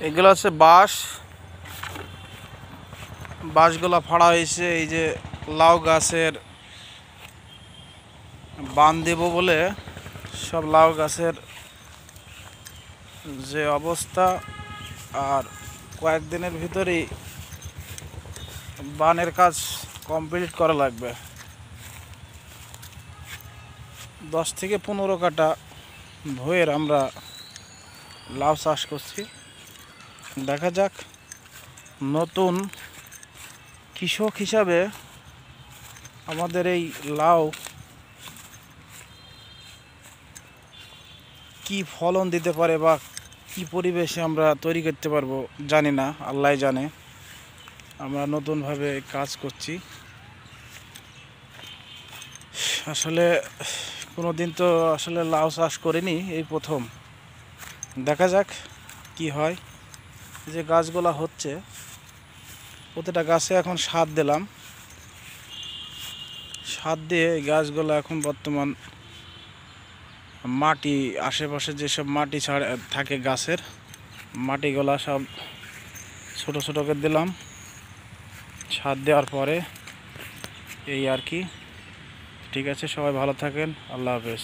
এগুলো হচ্ছে বাঁশগুলো ফাড়া হয়েছে। এই যে লাউ গাছের বান দেব বলে সব লাউ গাছের যে অবস্থা, আর কয়েকদিনের ভিতরেই বানের কাজ কমপ্লিট করা লাগবে। 10 থেকে 15 কাঠা ভুঁইয়ের আমরা লাউ চাষ করছি। দেখা যাক, নতুন কৃষক হিসাবে আমাদের এই লাউ কি ফলন দিতে পারে বা কি পরিবেশে আমরা তৈরি করতে পারবো জানি না, আল্লাহ জানে। আমরা নতুনভাবে কাজ করছি। আসলে কোনো দিন তো আসলে লাউ চাষ করিনি, এই প্রথম। দেখা যাক কি হয়। যে গাছগুলা হচ্ছে, প্রতিটা গাছে এখন সার দিলাম। সার দিয়ে এই গাছগুলো এখন বর্তমান মাটি, আশেপাশে যেসব মাটি থাকে গাছের মাটিগুলা সব ছোট ছোট করে দিলাম। সার দেওয়ার পরে এই আর কি। ঠিক আছে, সবাই ভালো থাকেন, আল্লাহ হাফেজ।